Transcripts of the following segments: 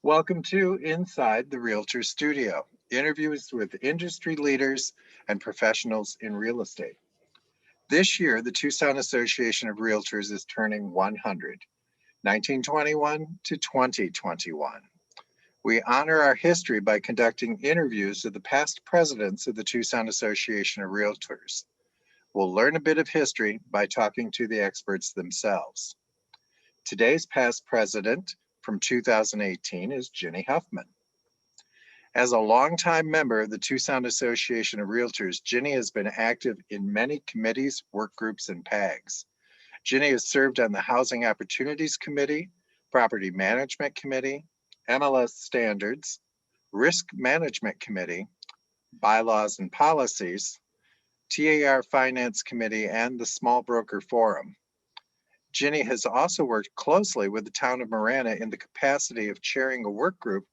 Welcome to Inside the Realtor Studio, interviews with industry leaders and professionals in real estate. This year, the Tucson Association of Realtors is turning 100, 1921 to 2021. We honor our history by conducting interviews of the past presidents of the Tucson Association of Realtors. We'll learn a bit of history by talking to the experts themselves. Today's past president from 2018 is Ginny Huffman. As a longtime member of the Tucson Association of Realtors, Ginny has been active in many committees, work groups, and PAGs. Ginny has served on the Housing Opportunities Committee, Property Management Committee, MLS Standards, Risk Management Committee, Bylaws and Policies, TAR Finance Committee, and the Small Broker Forum. Ginny has also worked closely with the town of Marana in the capacity of chairing a work group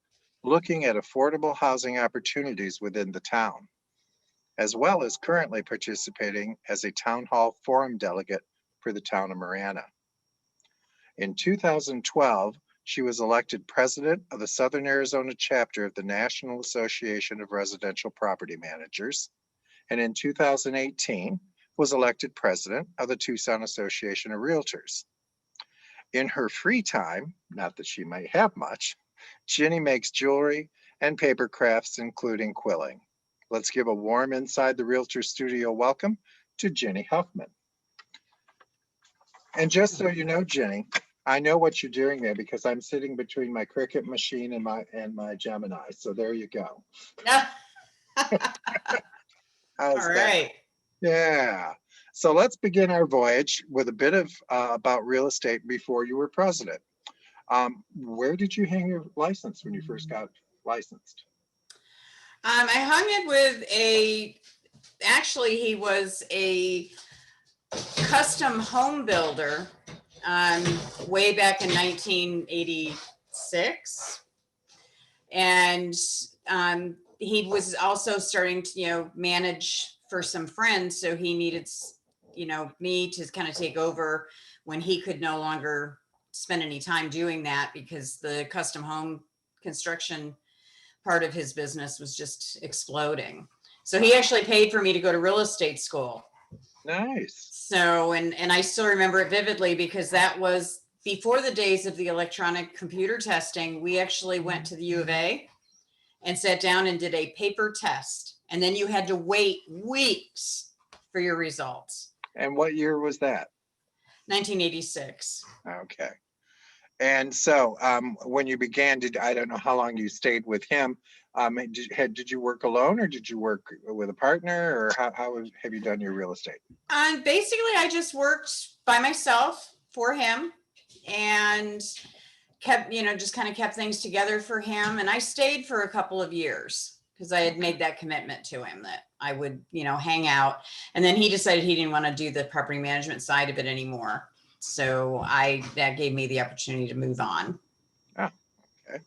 looking at affordable housing opportunities within the town, as well as currently participating as a town hall forum delegate for the town of Marana. In 2012, she was elected president of the Southern Arizona chapter of the National Association of Residential Property Managers, and in 2018, was elected president of the Tucson Association of Realtors. In her free time, not that she might have much, Ginny makes jewelry and paper crafts, including quilling. Let's give a warm Inside the Realtor Studio welcome to Ginny Huffman. And just so you know, Ginny, I know what you're doing there because I'm sitting between my Cricut machine and my Gemini. So there you go. All right. Yeah. So let's begin our voyage with a bit of about real estate before you were president. Where did you hang your license when you first got licensed? I hung it with actually he was a custom home builder way back in 1986. And he was also starting to, manage for some friends. So he needed, me to kind of take over when he could no longer spend any time doing that because the custom home construction part of his business was just exploding. So he actually paid for me to go to real estate school. Nice. So, and I still remember it vividly because that was before the days of the electronic computer testing. We actually went to the U of A and sat down and did a paper test. And then you had to wait weeks for your results. And what year was that? 1986. Okay. And so when you began, I don't know how long you stayed with him. Did you work alone or did you work with a partner, or how have you done your real estate? Basically, I just worked by myself for him and kept, just kind of kept things together for him. And I stayed for a couple of years because I had made that commitment to him that I would, hang out. And then he decided he didn't want to do the property management side of it anymore. So that gave me the opportunity to move on. Oh, okay.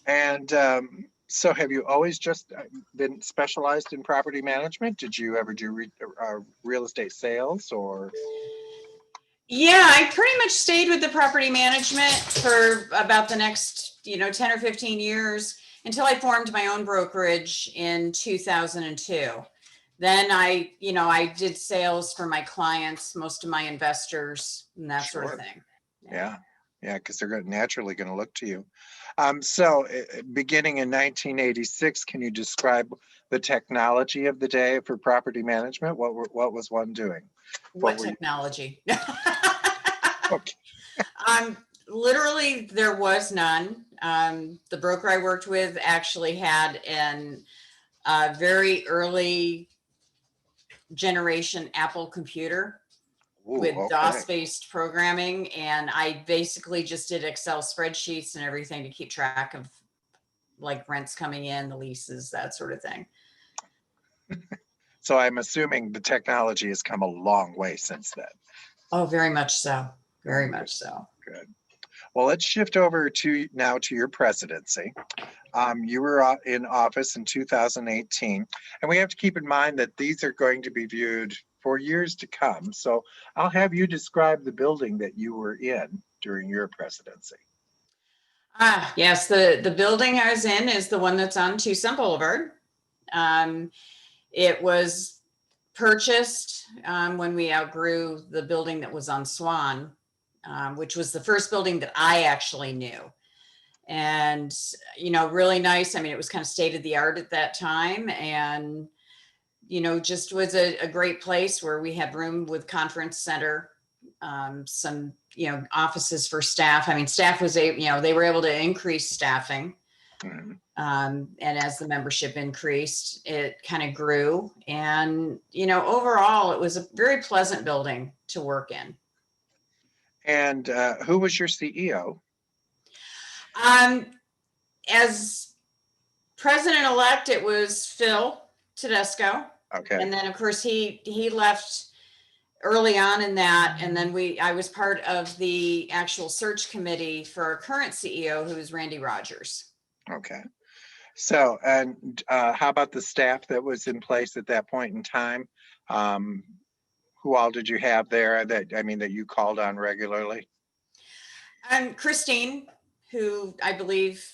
And so have you always just been specialized in property management? Did you ever do real estate sales or? Yeah, I pretty much stayed with the property management for about the next, 10 or 15 years until I formed my own brokerage in 2002. Then I did sales for my clients, most of my investors, and that sort of thing. Yeah, because they're naturally going to look to you. So beginning in 1986, can you describe the technology of the day for property management? What was one doing? What technology? Okay. Literally, there was none. The broker I worked with actually had a very early generation Apple computer with DOS-based programming, and I basically just did Excel spreadsheets and everything to keep track of like rents coming in, the leases, that sort of thing. So I'm assuming the technology has come a long way since then. Oh, very much so. Very much so. Good. Well, let's shift over to your presidency. You were in office in 2018, and we have to keep in mind that these are going to be viewed for years to come. So I'll have you describe the building that you were in during your presidency. Yes, the building I was in is the one that's on Tucson Boulevard. Um, it was purchased when we outgrew the building that was on Swan, which was the first building that I actually knew. And, really nice. I mean, it was kind of state of the art at that time. And, just was a great place where we had room with conference center, some, offices for staff. I mean, staff was they were able to increase staffing. Mhm. And as the membership increased, it kind of grew. And, overall, it was a very pleasant building to work in. And who was your CEO? Um, as president-elect, it was Phil Tedesco. Okay. And then, of course, he left early on in that. And then I was part of the actual search committee for our current CEO, who is Randy Rogers. Okay. So, and how about the staff that was in place at that point in time? Um, who all did you have there that you called on regularly? And Christine, who I believe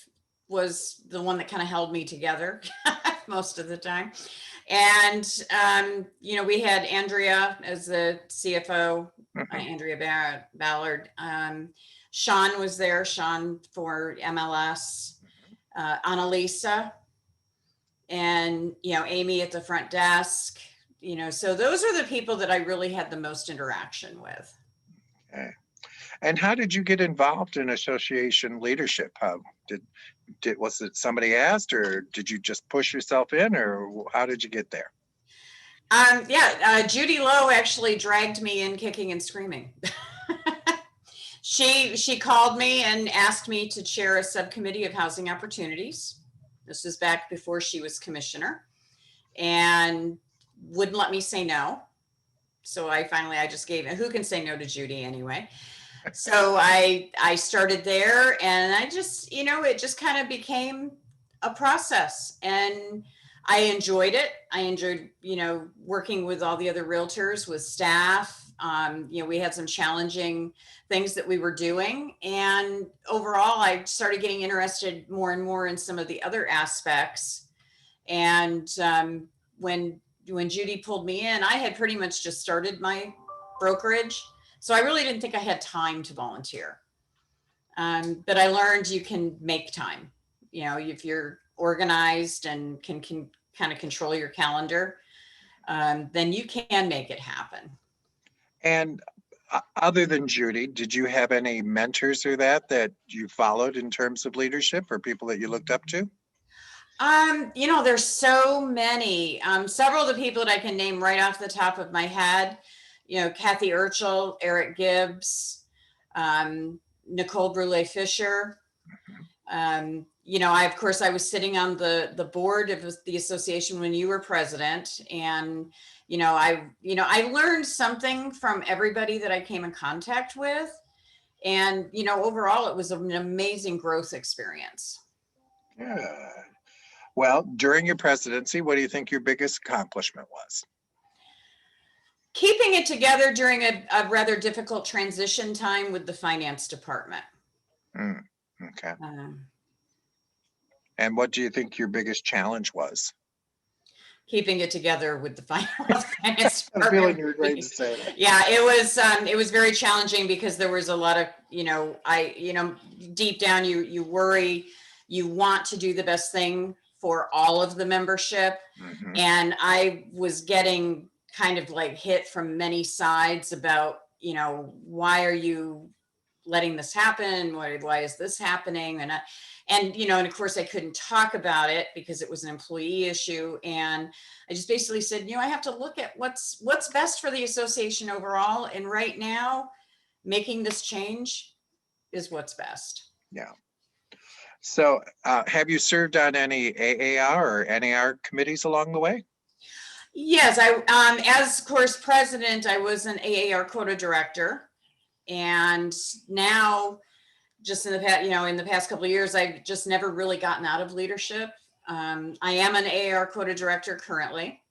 was the one that kind of held me together most of the time. And, we had Andrea as the CFO, Mhm. Andrea Ballard. Sean was there, Sean for MLS, Annalisa, and, Amy at the front desk. So those are the people that I really had the most interaction with. Okay. And how did you get involved in association leadership? How was it somebody asked, or did you just push yourself in, or how did you get there? Judy Lowe actually dragged me in kicking and screaming. She called me and asked me to chair a subcommittee of housing opportunities. This was back before she was commissioner, and wouldn't let me say no. So I just gave it. Who can say no to Judy anyway? So I started there, and I just, it just kind of became a process, and I enjoyed it. I enjoyed, working with all the other realtors, with staff. We had some challenging things that we were doing, and overall, I started getting interested more and more in some of the other aspects. And when Judy pulled me in, I had pretty much just started my brokerage. So I really didn't think I had time to volunteer. But I learned you can make time. If you're organized and can kind of control your calendar, then you can make it happen. And other than Judy, did you have any mentors or that you followed in terms of leadership, or people that you looked up to? There's so many. Several of the people that I can name right off the top of my head, Kathy Urchel, Eric Gibbs, Nicole Brule Fisher. Of course, I was sitting on the board of the association when you were president, and I learned something from everybody that I came in contact with, and overall, it was an amazing growth experience. Yeah. Well, during your presidency, what do you think your biggest accomplishment was? Keeping it together during a rather difficult transition time with the finance department. Okay. And what do you think your biggest challenge was? Keeping it together with the finance department. I was feeling you were going to say that. Yeah, it was very challenging because there was a lot of, deep down you worry, you want to do the best thing for all of the membership. Mm-hmm. And I was getting kind of like hit from many sides about, why are you letting this happen? Why is this happening? And of course I couldn't talk about it because it was an employee issue. And I just basically said, I have to look at what's best for the association overall. And right now, making this change is what's best. Yeah. So have you served on any AAR or NAR committees along the way? Yes, as course president, I was an AAR quota director. And now, just in the past couple of years, I've just never really gotten out of leadership. I am an AAR quota director currently,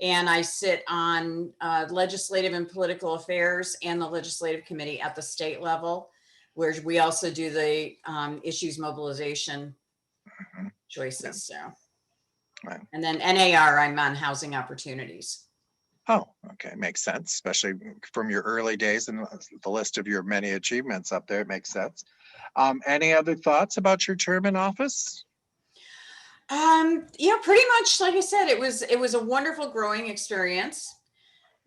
and I sit on legislative and political affairs and the legislative committee at the state level. where we also do the issues mobilization Mhm. choices. So, Right. and then NAR, I'm on housing opportunities. Oh, okay, makes sense, especially from your early days and the list of your many achievements up there. It makes sense. Any other thoughts about your term in office? Yeah, pretty much like I said, it was a wonderful growing experience.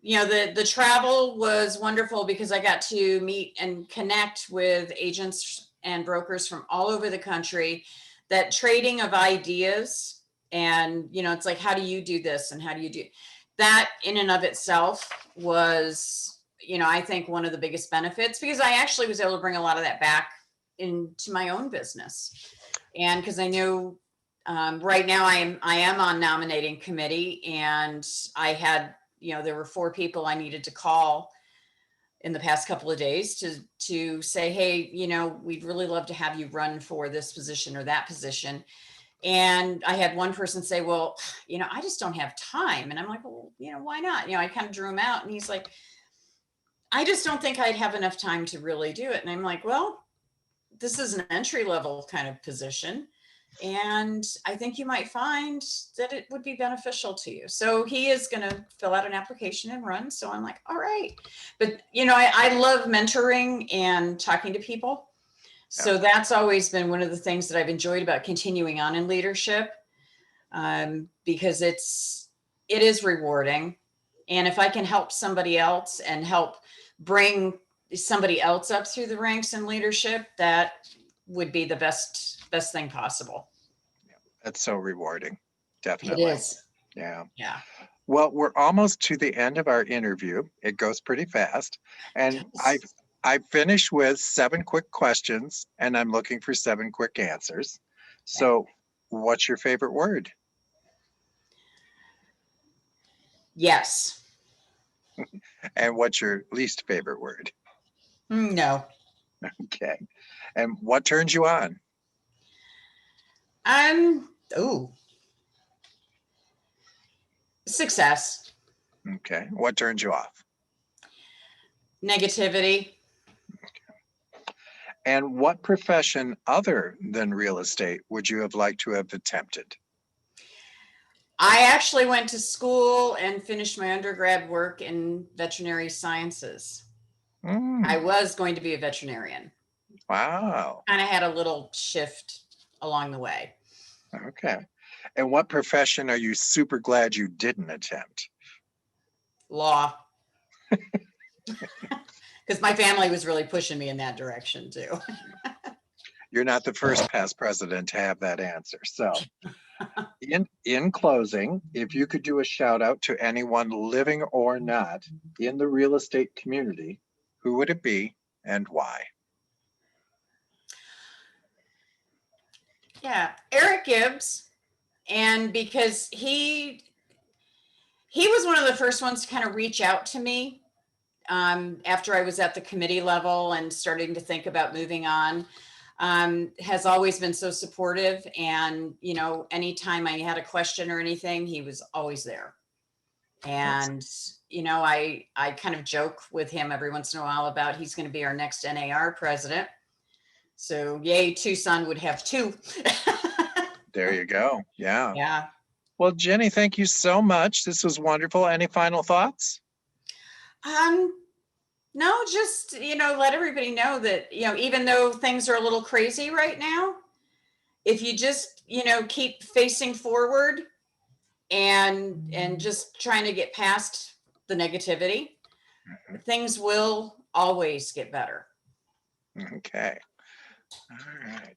You know, the travel was wonderful because I got to meet and connect with agents and brokers from all over the country. That trading of ideas, and you know, it's like, how do you do this and how do you do that, in and of itself was, you know, I think one of the biggest benefits, because I actually was able to bring a lot of that back into my own business. And because I knew right now I am on nominating committee, and I had, you know, there were 4 people I needed to call in the past couple of days to say, hey, you know, we'd really love to have you run for this position or that position. And I had one person say, well, you know, I just don't have time. And I'm like, well, you know, why not? You know, I kind of drew him out, and he's like, I just don't think I'd have enough time to really do it. And I'm like, well, this is an entry level kind of position, and I think you might find that it would be beneficial to you. So he is going to fill out an application and run. So I'm like, all right. But, you know, I love mentoring and talking to people. Yeah, So that's always been one of the things that I've enjoyed about continuing on in leadership, because it is rewarding. And if I can help somebody else and help bring somebody else up through the ranks in leadership, that would be the best thing possible. that's so rewarding. It Definitely. is. Yeah. Yeah. Well, we're almost to the end of our interview. It goes pretty fast. And I finished with 7 quick questions, and I'm looking for 7 quick answers. Okay. So, what's your favorite word? Yes. And what's your least favorite word? No. Okay. And what turns you on? Oh, success, Okay. What turns you off? negativity. And what profession other than real estate would you have liked to have attempted? I actually went to school and finished my undergrad work in veterinary sciences. I Mm, was going to be a veterinarian. wow. Kind of had a little shift along the way. Okay. And what profession are you super glad you didn't attempt? Law, because my family was really pushing me in that direction too. You're not the first past president to have that answer. So, in closing, if you could do a shout out to anyone living or not in the real estate community, who would it be and why? Yeah, Eric Gibbs, and because he was one of the first ones to kind of reach out to me after I was at the committee level and starting to think about moving on. Has always been so supportive, and you know, anytime I had a question or anything, he was always there. That's And you know, I kind of joke with him every once in a while about he's going to be our next NAR president. So yay, Tucson would have 2. there you go. Yeah. Yeah. Well, Jenny, thank you so much. This was wonderful. Any final thoughts? Um, no, just, you know, let everybody know that, you know, even though things are a little crazy right now, if you just, you know, keep facing forward and just trying to get past the negativity, things will always get better. Okay. All right.